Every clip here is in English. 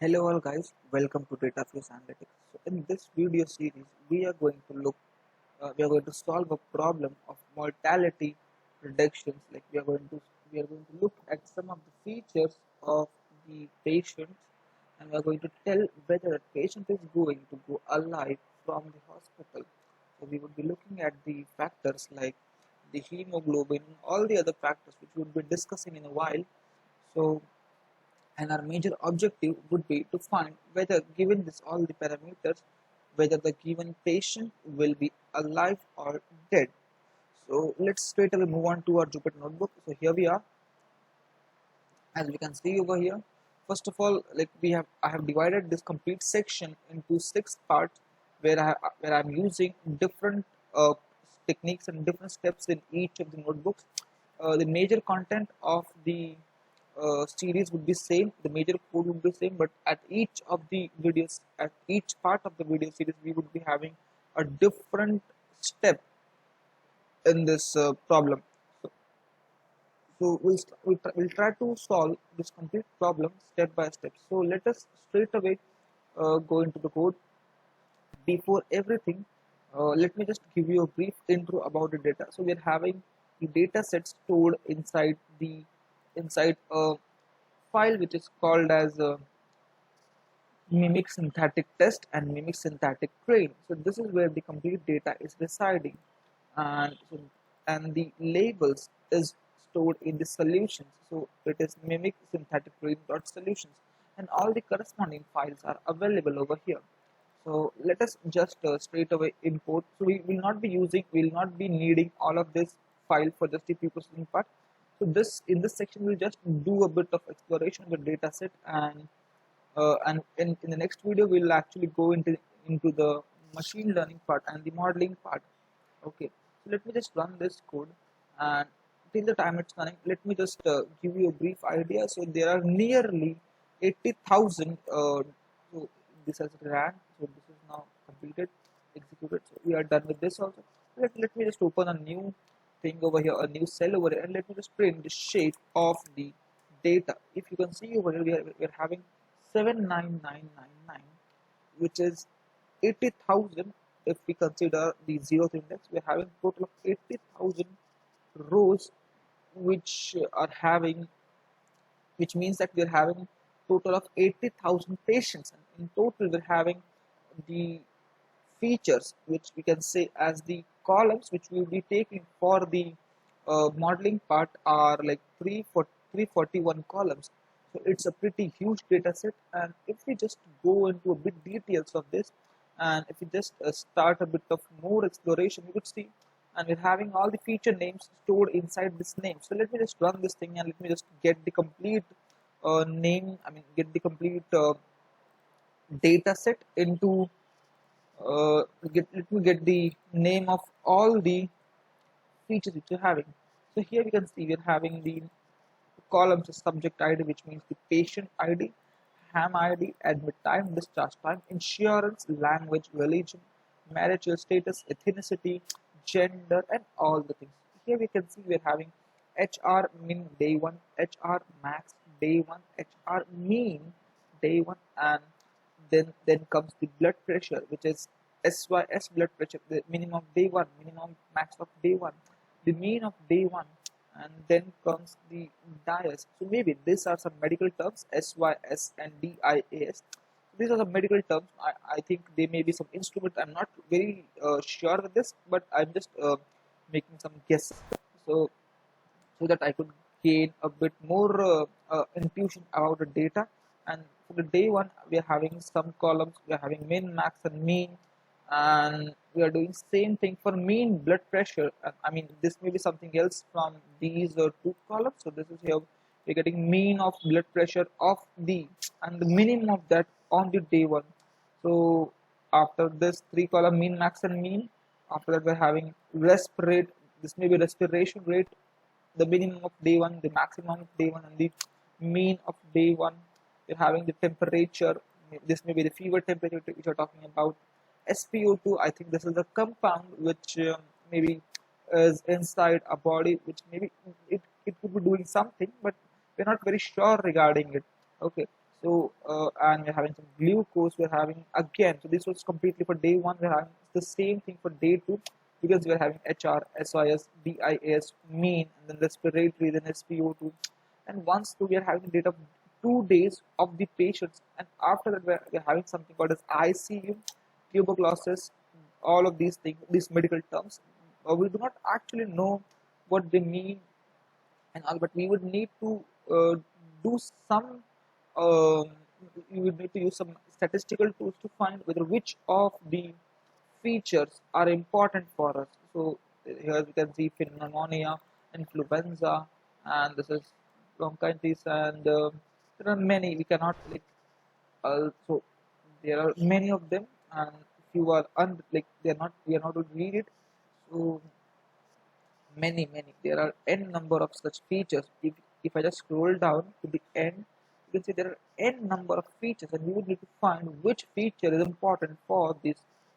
Hello all guys, welcome to Dataset Analytics. So in this video series, we are going to solve a problem of mortality predictions. We are going to look at some of the features of the patients, and we are going to tell whether a patient is going to go alive from the hospital. So we would be looking at the factors like the hemoglobin, all the other factors which we will be discussing in a while. So and our major objective would be to find whether given this all the parameters whether the given patient will be alive or dead. So let's straight away move on to our Jupyter notebook. So here we are, as we can see over here. First of all, I have divided this complete section into 6 parts where I'm using different techniques and different steps in each of the notebooks. The major content of the series would be same, the major code would be same, but at each part of the video series we would be having a different step in this problem. So we'll try to solve this complete problem step by step. So let us straight away go into the code. Before everything, let me just give you a brief intro about the data. So we're having the data set stored inside a file which is called as mimic synthetic test and mimic synthetic train. So this is where the complete data is residing, and the labels is stored in the solutions. So it is mimic synthetic train dot solutions, and all the corresponding files are available over here. So let us just straight away import. So we will not be needing all of this file for just the processing part. So in this section we'll just do a bit of exploration with data set, and in the next video we'll actually go into the machine learning part and the modeling part. Okay, so let me just run this code, and till the time it's running, let me just give you a brief idea. So there are nearly 80,000 so this has ran, so this is now completed, executed, so we are done with this also. Let me just open a new thing over here, a new cell over here, and let me just print the shape of the data. If you can see over here, we are having 79999, which is 80,000. If we consider the zeroth index, we are having a total of 80,000 rows, which means that we are having total of 80,000 patients, and in total we're having the features which we can say as the columns which we will be taking for the modeling part are like 341 columns. So it's a pretty huge data set, and if we just go into a bit details of this, and if we just start a bit of more exploration, you could see, and we're having all the feature names stored inside this name. So let me just run this thing, and let me just get the complete get the complete data set into let me get the name of all the features which you're having. So here we can see we're having the columns is subject ID, which means the patient ID, ham ID, admit time, discharge time, insurance, language, religion, marital status, ethnicity, gender, and all the things. Here we can see we're having HR min day 1, HR max day 1, HR mean day 1, and then comes the blood pressure, which is SYS blood pressure, the minimum day 1, minimum max of day 1, the mean of day 1, and then comes the DIAS. So maybe these are some medical terms, SYS and DIAS. These are the medical terms. I think they may be some instrument. I'm not very sure with this, but I'm just making some guesses. So that I could gain a bit more intuition about the data. And for the day 1, we are having some columns. We are having min, max, and mean, and we are doing same thing for mean blood pressure. I mean, this may be something else from these 2 columns. So this is here we're getting mean of blood pressure of the, and the minimum of that on the day 1. So after this 3 column mean, max, and mean, after that we're having resp rate. This may be respiration rate, the minimum of day 1, the maximum of day 1, and the mean of day 1. We're having the temperature. This may be the fever temperature which we're talking about. SpO2, I think this is the compound which maybe is inside a body, which maybe it could be doing something, but we're not very sure regarding it. Okay, So and we're having some glucose, we're having again, so this was completely for day one, we're having the same thing for day two, because we're having HR, SIS, BIS, mean, and then respiratory, then SpO2, and once we are having data of 2 days of the patients, and after that we're having something called as ICU, tuberculosis, all of these things, these medical terms, we do not actually know what they mean and all, but we would need to do some um, you would need to use some statistical tools to find whether which of the features are important for us. So here we can see pneumonia, influenza, and this is bronchitis, and there are many. We cannot like so there are many of them, and if you are like they are not, we are not able to read it. So many, there are n number of such features. If I just scroll down to the end, you can see there are n number of features, and we would need to find which feature is important for this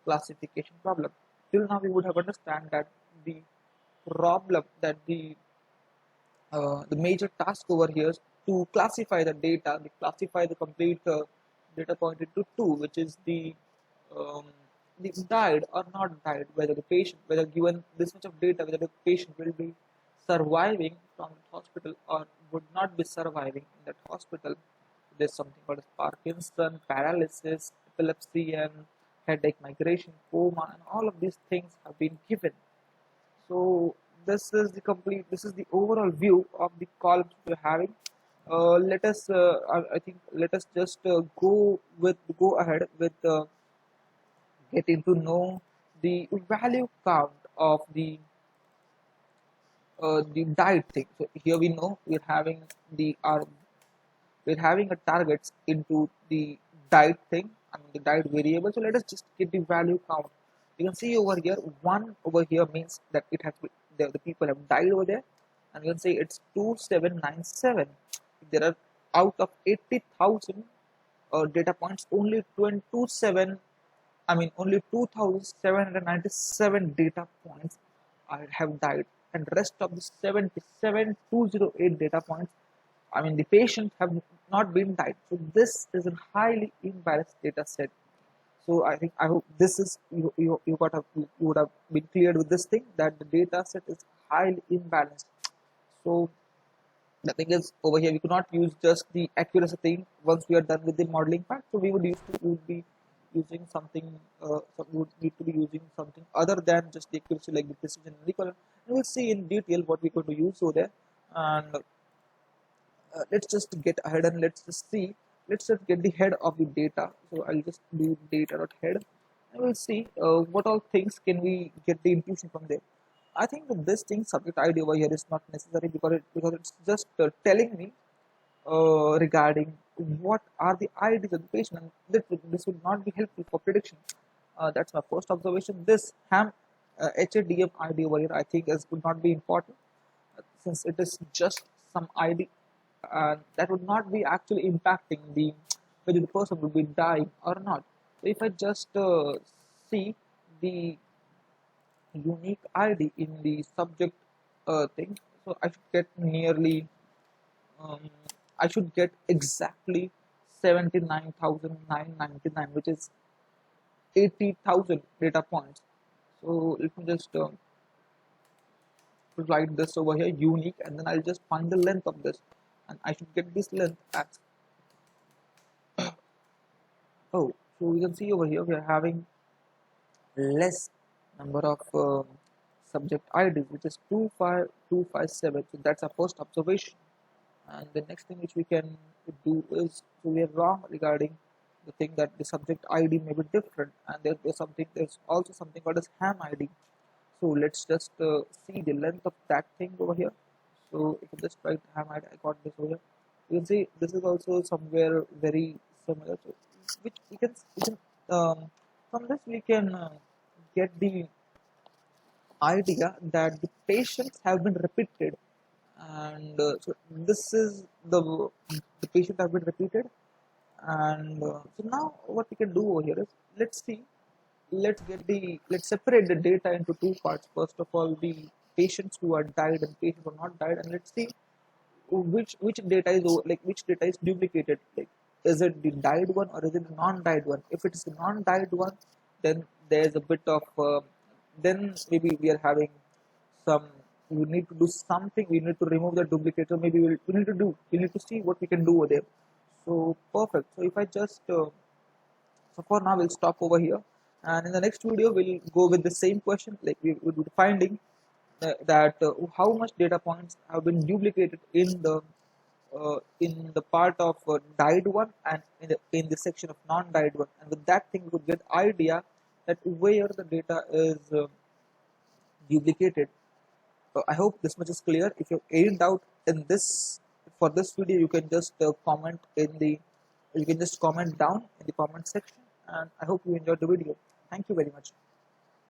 classification problem. Till now we would have understand that the problem that the major task over here is to classify the data, to classify the complete data point into two, which is um, the died or not died, whether the patient, whether given this much of data, whether the patient will be surviving from the hospital or would not be surviving in that hospital. There's something called as Parkinson, paralysis, epilepsy, and headache, migration, coma, and all of these things have been given. So this is the overall view of the columns we're having. Let us I think let us just go ahead with getting to know the value count of the diet thing. So here we know we're having a targets into the diet thing, I mean the diet variable. So let us just get the value count. You can see over here, one over here means that it has been, the people have died over there, and you can say it's 2797. There are out of 80,000 data points, only 27, I mean only 2,797 data points have died, and rest of the 77,208 data points, I mean the patients have not been died. So this is a highly imbalanced data set. So I hope this is you would have been cleared with this thing, that the data set is highly imbalanced. So the thing is over here we could not use just the accuracy thing once we are done with the modeling part. So we would be using something we would need to be using something other than just the accuracy, like the precision and recall. And we'll see in detail what we're going to use over there. And let's just get ahead and let's just get the head of the data. So I'll just do data.head, and we'll see what all things can we get the intuition from there. I think that this thing subject ID over here is not necessary, because it's just telling me regarding what are the IDs of the patient, and this would not be helpful for prediction. That's my first observation. This ham HADM ID over here, I think, would not be important, since it is just some ID, that would not be actually impacting the whether the person will be dying or not. So if I just see the unique ID in the subject thing, so I should get nearly um, I should get exactly 79,999, which is 80,000 data points. So let me just write this over here, unique, and then I'll just find the length of this, and I should get this length as oh. So you can see over here we are having less number of subject IDs, which is 25257. So that's our first observation. And the next thing which we can do is, so we are wrong regarding the thing that the subject ID may be different, and there's also something called as ham ID. So let's just see the length of that thing over here. So if you just write ham ID, I got this over here. You can see this is also somewhere very similar. So which we can from this we can get the idea that the patients have been repeated, and so this is the patient have been repeated. And so now what we can do over here is, let's separate the data into two parts. First of all, the patients who are died and patients who are not died, and let's see which data is which data is duplicated, like is it the dyed one or is it the non-dyed one. If it is the non-dyed one, then there's a bit of then maybe we are having some, we need to do something, we need to remove the duplicate, so maybe we need to see what we can do over there. So perfect. So if I just so for now we'll stop over here, and in the next video we'll go with the same question, like we will be finding that how much data points have been duplicated in the part of dyed one and in the section of non-dyed one, and with that thing we would get idea that where the data is duplicated. So I hope this much is clear. If you have any doubt in this, for this video, you can just comment down in the comment section, and I hope you enjoyed the video. Thank you very much.